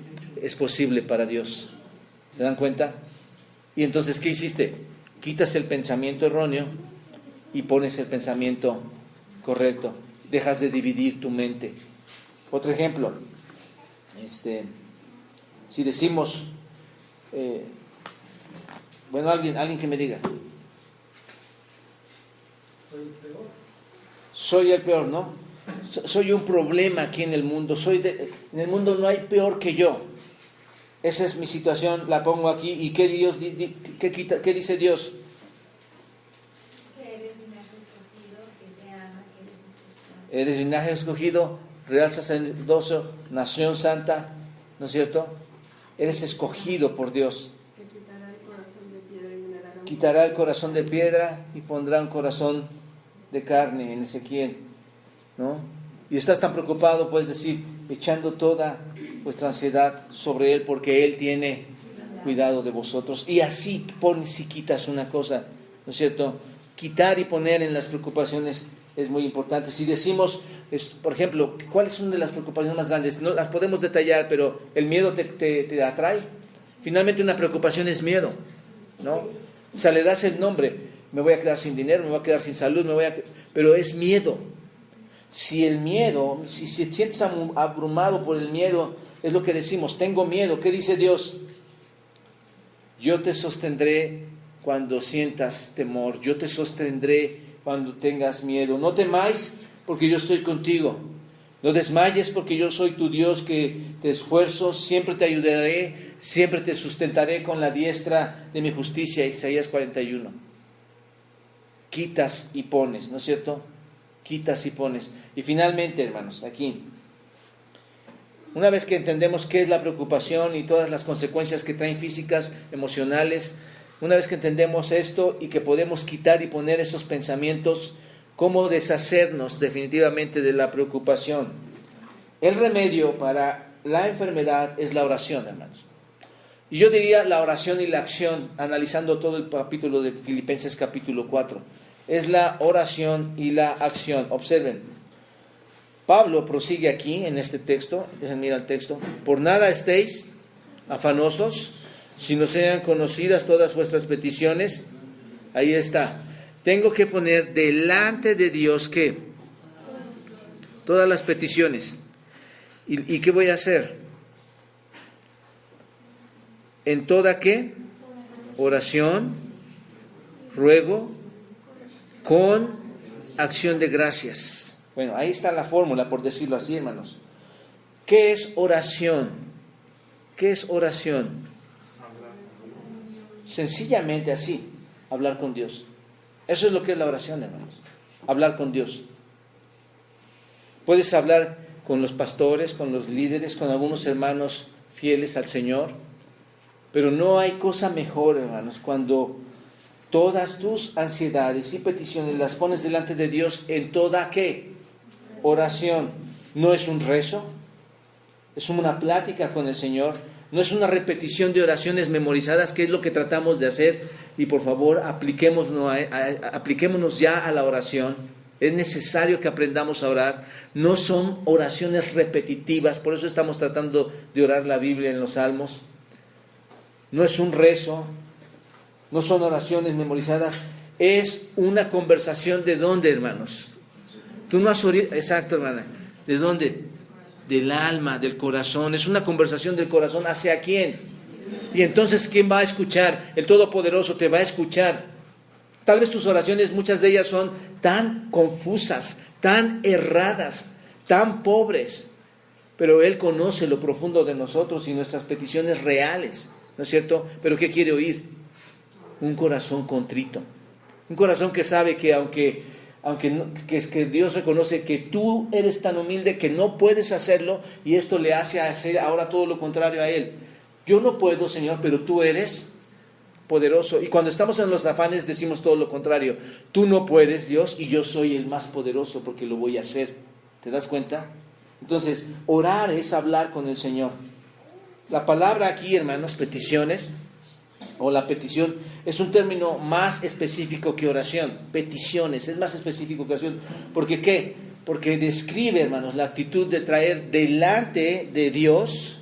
es posible para Dios. ¿Se dan cuenta? Y entonces, ¿qué hiciste? Quitas el pensamiento erróneo y pones el pensamiento correcto. Dejas de dividir tu mente. Otro ejemplo. Si decimos, alguien que me diga. Soy el peor, ¿no? Soy un problema aquí en el mundo. En el mundo no hay peor que yo. Esa es mi situación, la pongo aquí. ¿Y qué qué dice Dios? Eres linaje escogido, que te ama, que eres especial. Eres linaje escogido, real sacerdocio, nación santa, ¿no es cierto? Eres escogido por Dios. Que quitará el corazón de piedra y me dará un... Quitará el corazón de piedra y pondrá un corazón de carne en Ezequiel, ¿no? Y estás tan preocupado, puedes decir, echando toda vuestra ansiedad sobre Él, porque Él tiene cuidado de vosotros. Y así pones y quitas una cosa, ¿no es cierto? Quitar y poner en las preocupaciones es muy importante. Si decimos, por ejemplo, ¿cuáles son de las preocupaciones más grandes? No las podemos detallar, pero el miedo te atrae. Finalmente una preocupación es miedo, ¿no? O sea, le das el nombre, me voy a quedar sin dinero, me voy a quedar sin salud, pero es miedo. Si el miedo, si te sientes abrumado por el miedo, es lo que decimos, tengo miedo. ¿Qué dice Dios? Yo te sostendré cuando sientas temor, yo te sostendré cuando tengas miedo. No temáis, porque yo estoy contigo. No desmayes, porque yo soy tu Dios que te esfuerzo, siempre te ayudaré, siempre te sustentaré con la diestra de mi justicia. Isaías 41. Quitas y pones, ¿no es cierto? Quitas y pones. Y finalmente, hermanos, aquí, una vez que entendemos qué es la preocupación y todas las consecuencias que traen físicas, emocionales, una vez que entendemos esto y que podemos quitar y poner esos pensamientos, ¿cómo deshacernos definitivamente de la preocupación? El remedio para la enfermedad es la oración, hermanos. Y yo diría la oración y la acción, analizando todo el capítulo de Filipenses capítulo 4. Es la oración y la acción. Observen, Pablo prosigue aquí en este texto, déjenme mirar el texto. Por nada estéis afanosos, sino sean conocidas todas vuestras peticiones. Ahí está. Tengo que poner delante de Dios, ¿qué? Todas las peticiones. ¿Y qué voy a hacer? en toda ¿qué? Oración, ruego, con acción de gracias. Bueno, ahí está la fórmula, por decirlo así, hermanos. ¿Qué es oración? ¿Qué es oración? Sencillamente así, hablar con Dios. Eso es lo que es la oración, hermanos. Hablar con Dios. Puedes hablar con los pastores, con los líderes, con algunos hermanos fieles al Señor, pero no hay cosa mejor, hermanos, cuando todas tus ansiedades y peticiones las pones delante de Dios en toda ¿qué? Oración. No es un rezo, es una plática con el Señor, no es una repetición de oraciones memorizadas, que es lo que tratamos de hacer, y por favor apliquémonos ya a la oración. Es necesario que aprendamos a orar. No son oraciones repetitivas, por eso estamos tratando de orar la Biblia en los Salmos. No es un rezo, no son oraciones memorizadas, es una conversación. ¿De dónde, hermanos? Tú no has orado, exacto, hermana. ¿De dónde? Del alma, del corazón. Es una conversación del corazón. ¿Hacia quién? Y entonces, ¿quién va a escuchar? El Todopoderoso te va a escuchar. Tal vez tus oraciones, muchas de ellas son tan confusas, tan erradas, tan pobres, pero Él conoce lo profundo de nosotros y nuestras peticiones reales, ¿no es cierto? Pero ¿qué quiere oír? Un corazón contrito, un corazón que sabe que que Dios reconoce que tú eres tan humilde que no puedes hacerlo, y esto le hace hacer ahora todo lo contrario a Él. Yo no puedo, Señor, pero tú eres poderoso. Y cuando estamos en los afanes decimos todo lo contrario. Tú no puedes, Dios, y yo soy el más poderoso porque lo voy a hacer. ¿Te das cuenta? Entonces, orar es hablar con el Señor. La palabra aquí, hermanos, peticiones, o la petición, es un término más específico que oración. Peticiones, es más específico que oración. ¿Por qué? Porque describe, hermanos, la actitud de traer delante de Dios.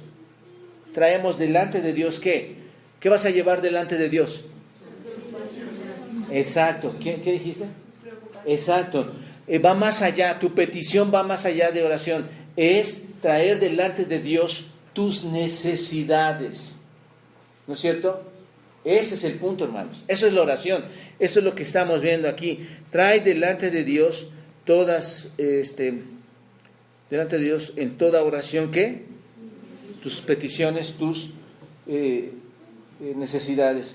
Traemos delante de Dios, ¿qué? ¿Qué vas a llevar delante de Dios? Exacto. ¿Qué dijiste? Exacto. Va más allá, tu petición va más allá de oración. Es traer delante de Dios tus necesidades. ¿No es cierto? Ese es el punto, hermanos. Eso es la oración. Eso es lo que estamos viendo aquí. Trae delante de Dios todas, delante de Dios en toda oración, ¿qué? Tus peticiones, tus necesidades.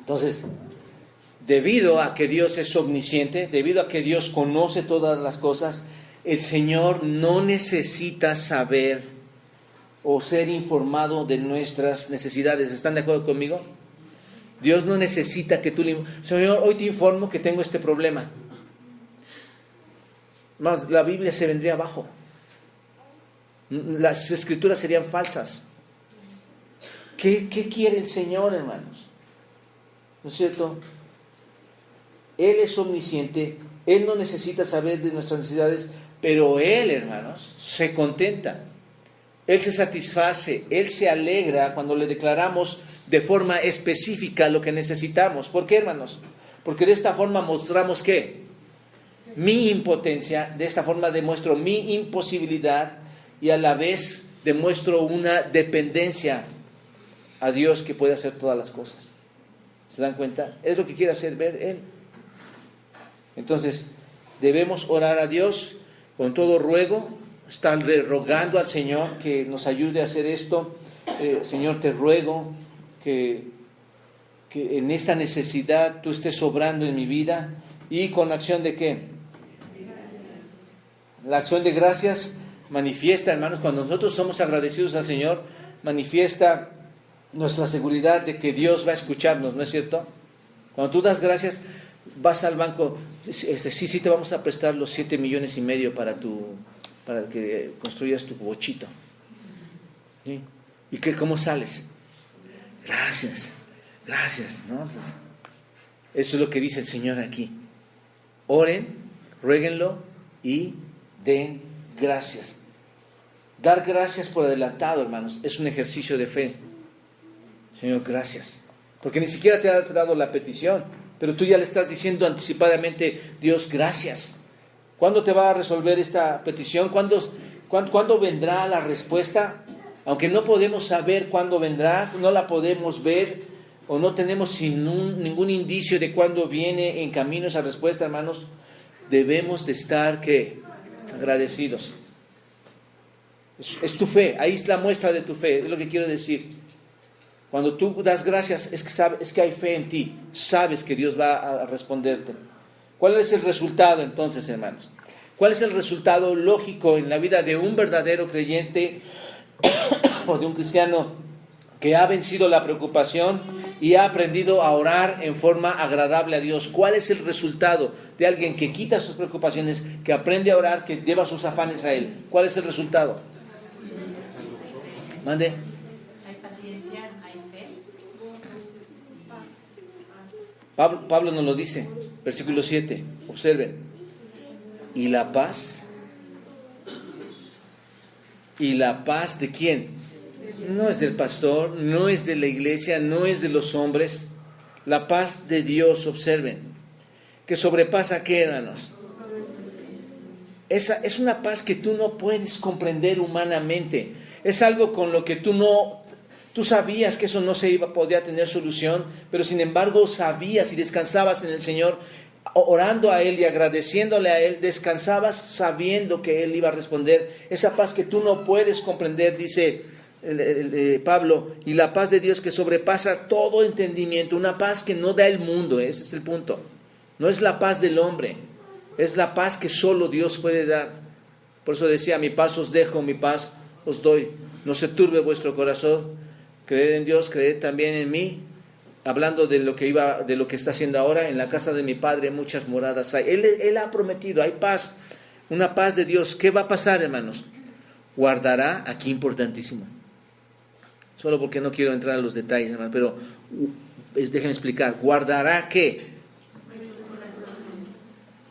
Entonces, debido a que Dios es omnisciente, debido a que Dios conoce todas las cosas, el Señor no necesita saber o ser informado de nuestras necesidades. ¿Están de acuerdo conmigo? Dios no necesita que tú le... Señor, hoy te informo que tengo este problema. Más, la Biblia se vendría abajo. Las escrituras serían falsas. ¿Qué quiere el Señor, hermanos? ¿No es cierto? Él es omnisciente, Él no necesita saber de nuestras necesidades, pero Él, hermanos, se contenta. Él se satisface, Él se alegra cuando le declaramos de forma específica lo que necesitamos. ¿Por qué, hermanos? Porque de esta forma mostramos ¿qué? Mi impotencia, de esta forma demuestro mi imposibilidad y a la vez demuestro una dependencia a Dios que puede hacer todas las cosas. ¿Se dan cuenta? Es lo que quiere hacer ver Él. Entonces, debemos orar a Dios con todo ruego, estar rogando al Señor que nos ayude a hacer esto. Señor, te ruego que en esta necesidad tú estés obrando en mi vida. ¿Y con acción de qué? La acción de gracias manifiesta, hermanos, cuando nosotros somos agradecidos al Señor, manifiesta nuestra seguridad de que Dios va a escucharnos, ¿no es cierto? Cuando tú das gracias, vas al banco, sí, te vamos a prestar los 7,5 millones para que construyas tu bochito. ¿Sí? ¿Y cómo sales? Gracias, ¿no? Entonces, eso es lo que dice el Señor aquí. Oren, ruéguenlo y den gracias. Dar gracias por adelantado, hermanos, es un ejercicio de fe. Señor, gracias. Porque ni siquiera te ha dado la petición, pero tú ya le estás diciendo anticipadamente, Dios, gracias. ¿Cuándo te va a resolver esta petición? ¿Cuándo vendrá la respuesta? Aunque no podemos saber cuándo vendrá, no la podemos ver o no tenemos ningún indicio de cuándo viene en camino esa respuesta, hermanos, debemos de estar, ¿qué? Agradecidos. Es tu fe, ahí es la muestra de tu fe, es lo que quiero decir. Cuando tú das gracias es que hay fe en ti, sabes que Dios va a responderte. ¿Cuál es el resultado entonces, hermanos? ¿Cuál es el resultado lógico en la vida de un verdadero creyente o de un cristiano que ha vencido la preocupación y ha aprendido a orar en forma agradable a Dios? ¿Cuál es el resultado de alguien que quita sus preocupaciones, que aprende a orar, que lleva sus afanes a Él? ¿Cuál es el resultado? Mande. Hay paciencia, hay fe. Pablo nos lo dice, versículo 7, observen. ¿Y la paz? ¿Y la paz de quién? No es del pastor, no es de la iglesia, no es de los hombres. La paz de Dios, observen, que sobrepasa, ¿qué, hermanos? Esa es una paz que tú no puedes comprender humanamente. Es algo con lo que tú sabías que eso no podía tener solución, pero sin embargo sabías y descansabas en el Señor, orando a Él y agradeciéndole a Él, descansabas sabiendo que Él iba a responder. Esa paz que tú no puedes comprender, dice Pablo, y la paz de Dios que sobrepasa todo entendimiento, una paz que no da el mundo, ese es el punto. No es la paz del hombre, es la paz que solo Dios puede dar. Por eso decía, mi paz os dejo, mi paz os doy. No se turbe vuestro corazón, creed en Dios, creed también en mí. Hablando de lo que está haciendo ahora, en la casa de mi Padre muchas moradas hay. Él ha prometido, hay paz, una paz de Dios. ¿Qué va a pasar, hermanos? Guardará, aquí importantísimo, solo porque no quiero entrar a los detalles, hermanos, pero déjenme explicar. ¿Guardará qué?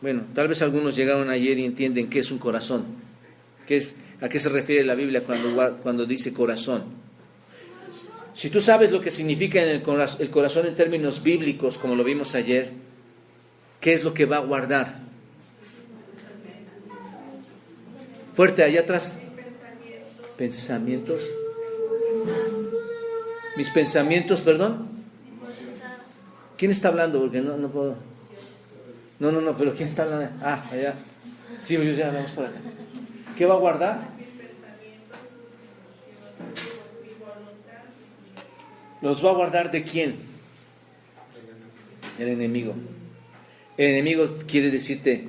Bueno, tal vez algunos llegaron ayer y entienden qué es un corazón. ¿A qué se refiere la Biblia cuando dice corazón? Si tú sabes lo que significa el corazón en términos bíblicos, como lo vimos ayer, ¿qué es lo que va a guardar? Fuerte, allá atrás. Pensamientos. Mis pensamientos, perdón. ¿Quién está hablando? Porque no puedo. No, pero ¿quién está hablando? Allá. Sí, ya vamos por acá. ¿Qué va a guardar? ¿Los va a guardar de quién? El enemigo. El enemigo quiere decirte,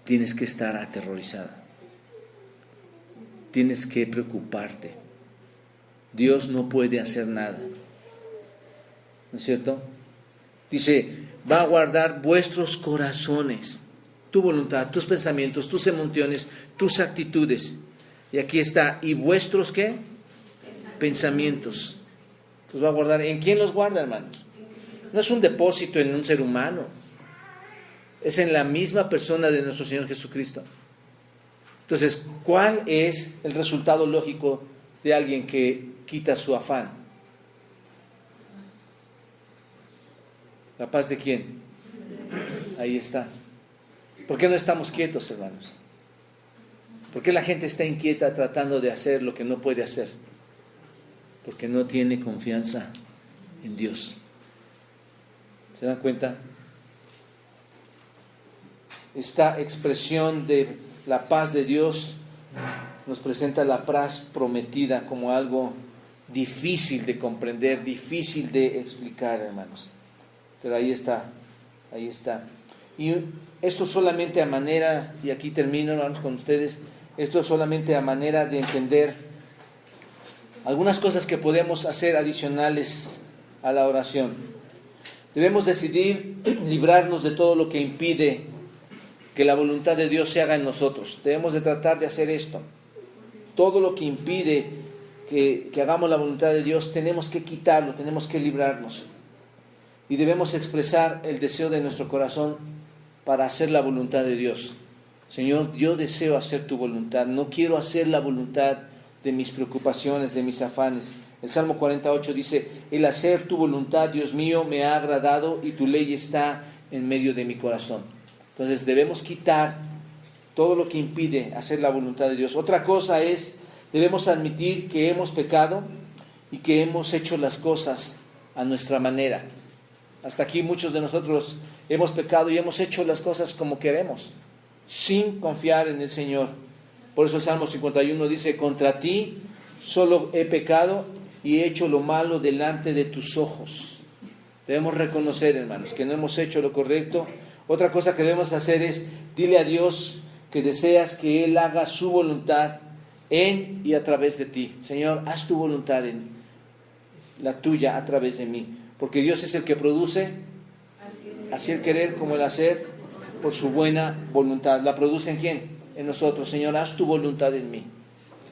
tienes que estar aterrorizada. Tienes que preocuparte. Dios no puede hacer nada. ¿No es cierto? Dice, va a guardar vuestros corazones, tu voluntad, tus pensamientos, tus emociones, tus actitudes. Y aquí está, ¿y vuestros qué? Pensamientos. Los va a guardar. ¿En quién los guarda, hermanos? No es un depósito en un ser humano, es en la misma persona de nuestro Señor Jesucristo. Entonces, ¿cuál es el resultado lógico de alguien que quita su afán? ¿La paz de quién? Ahí está. ¿Por qué no estamos quietos, hermanos? ¿Por qué la gente está inquieta tratando de hacer lo que no puede hacer? Porque no tiene confianza en Dios. ¿Se dan cuenta? Esta expresión de la paz de Dios nos presenta la paz prometida como algo difícil de comprender, difícil de explicar, hermanos. Pero ahí está, ahí está. Y esto solamente a manera, y aquí termino, hermanos, con ustedes, esto solamente a manera de entender algunas cosas que podemos hacer adicionales a la oración. Debemos decidir librarnos de todo lo que impide que la voluntad de Dios se haga en nosotros. Debemos de tratar de hacer esto. Todo lo que impide que hagamos la voluntad de Dios, tenemos que quitarlo, tenemos que librarnos. Y debemos expresar el deseo de nuestro corazón para hacer la voluntad de Dios. Señor, yo deseo hacer tu voluntad, no quiero hacer la voluntad de mis preocupaciones, de mis afanes. El Salmo 48 dice, el hacer tu voluntad, Dios mío, me ha agradado y tu ley está en medio de mi corazón. Entonces debemos quitar todo lo que impide hacer la voluntad de Dios. Otra cosa es, debemos admitir que hemos pecado y que hemos hecho las cosas a nuestra manera. Hasta aquí muchos de nosotros hemos pecado y hemos hecho las cosas como queremos, sin confiar en el Señor. Por eso el Salmo 51 dice: contra ti solo he pecado y he hecho lo malo delante de tus ojos. Debemos reconocer, hermanos, que no hemos hecho lo correcto. Otra cosa que debemos hacer es, dile a Dios que deseas que Él haga su voluntad en y a través de ti. Señor, haz tu voluntad en la tuya a través de mí. Porque Dios es el que produce, así el querer como el hacer, por su buena voluntad. ¿La produce en quién? En nosotros. Señor, haz tu voluntad en mí.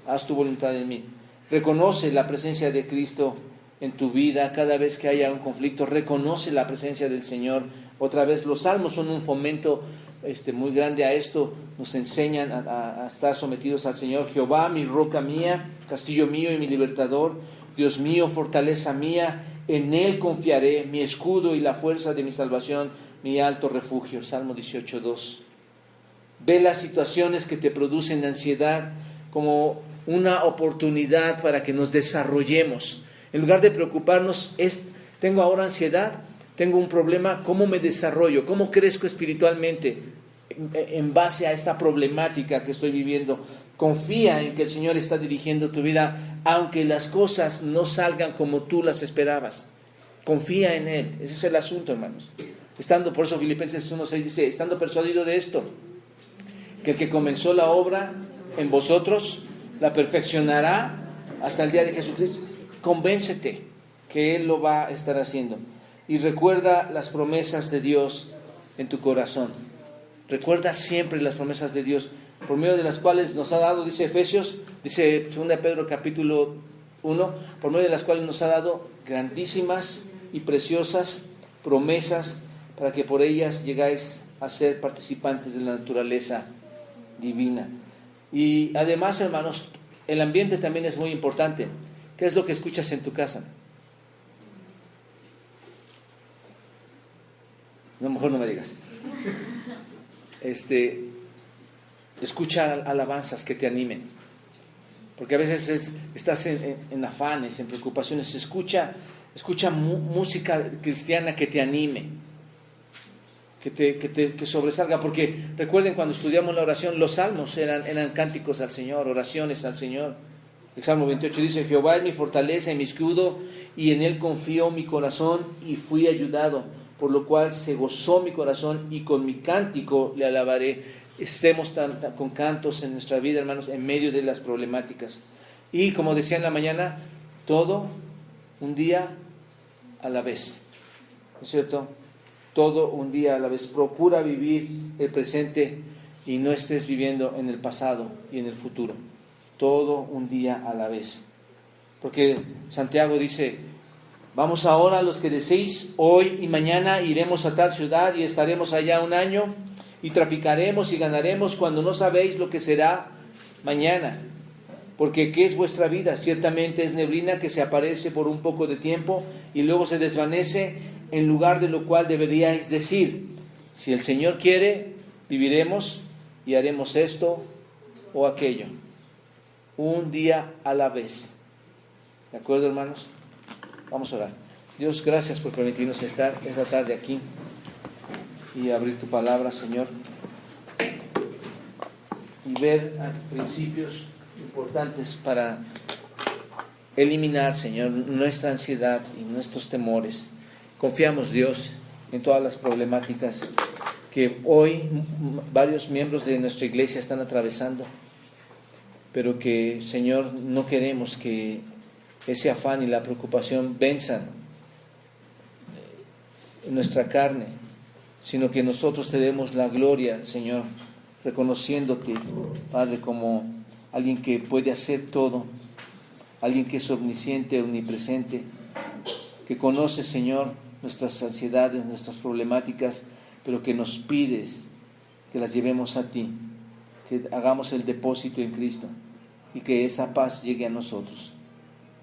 Haz tu voluntad en mí. Reconoce la presencia de Cristo en tu vida. Cada vez que haya un conflicto, reconoce la presencia del Señor. Otra vez, los salmos son un fomento muy grande a esto. Nos enseñan a estar sometidos al Señor. Jehová, mi roca mía, castillo mío y mi libertador, Dios mío, fortaleza mía, en Él confiaré, mi escudo y la fuerza de mi salvación, mi alto refugio. Salmo 18:2. Ve las situaciones que te producen ansiedad como una oportunidad para que nos desarrollemos. En lugar de preocuparnos, tengo ahora ansiedad, tengo un problema, ¿cómo me desarrollo? ¿Cómo crezco espiritualmente en base a esta problemática que estoy viviendo? Confía en que el Señor está dirigiendo tu vida, aunque las cosas no salgan como tú las esperabas. Confía en Él. Ese es el asunto, hermanos. Por eso Filipenses 1:6 dice: estando persuadido de esto, que el que comenzó la obra en vosotros la perfeccionará hasta el día de Jesucristo. Convéncete que Él lo va a estar haciendo. Y recuerda las promesas de Dios en tu corazón. Recuerda siempre las promesas de Dios, por medio de las cuales nos ha dado, dice Efesios, dice 2 Pedro capítulo 1, por medio de las cuales nos ha dado grandísimas y preciosas promesas para que por ellas llegáis a ser participantes de la naturaleza divina. Y además, hermanos, el ambiente también es muy importante. ¿Qué es lo que escuchas en tu casa? No, mejor no me digas. Escucha alabanzas que te animen, porque a veces estás en afanes, en preocupaciones. Escucha música cristiana que te anime, que sobresalga, porque recuerden, cuando estudiamos la oración, los salmos eran cánticos al Señor, oraciones al Señor. El Salmo 28 dice: Jehová es mi fortaleza y mi escudo, y en Él confió mi corazón y fui ayudado, por lo cual se gozó mi corazón y con mi cántico le alabaré. Estemos con cantos en nuestra vida, hermanos, en medio de las problemáticas. Y como decía en la mañana, todo un día a la vez, ¿no es cierto? Todo un día a la vez. Procura vivir el presente y no estés viviendo en el pasado y en el futuro. Todo un día a la vez. Porque Santiago dice: vamos ahora, los que deseéis, hoy y mañana iremos a tal ciudad y estaremos allá un año y traficaremos y ganaremos, cuando no sabéis lo que será mañana. Porque ¿qué es vuestra vida? Ciertamente es neblina que se aparece por un poco de tiempo y luego se desvanece, en lugar de lo cual deberíais decir: si el Señor quiere, viviremos y haremos esto o aquello. Un día a la vez. ¿De acuerdo, hermanos? Vamos a orar. Dios, gracias por permitirnos estar esta tarde aquí y abrir tu palabra, Señor, y ver principios importantes para eliminar, Señor, nuestra ansiedad y nuestros temores. Confiamos, Dios, en todas las problemáticas que hoy varios miembros de nuestra iglesia están atravesando, pero que, Señor, no queremos que ese afán y la preocupación venzan en nuestra carne, sino que nosotros te demos la gloria, Señor, reconociéndote, Padre, como alguien que puede hacer todo, alguien que es omnisciente, omnipresente, que conoce, Señor, nuestras ansiedades, nuestras problemáticas, pero que nos pides que las llevemos a ti, que hagamos el depósito en Cristo y que esa paz llegue a nosotros.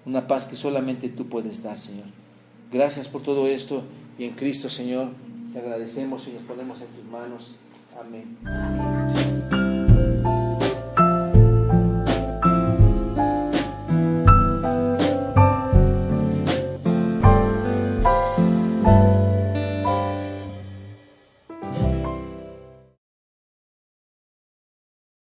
Una paz que solamente tú puedes dar, Señor. Gracias por todo esto y en Cristo, Señor, te agradecemos y nos ponemos en tus manos. Amén.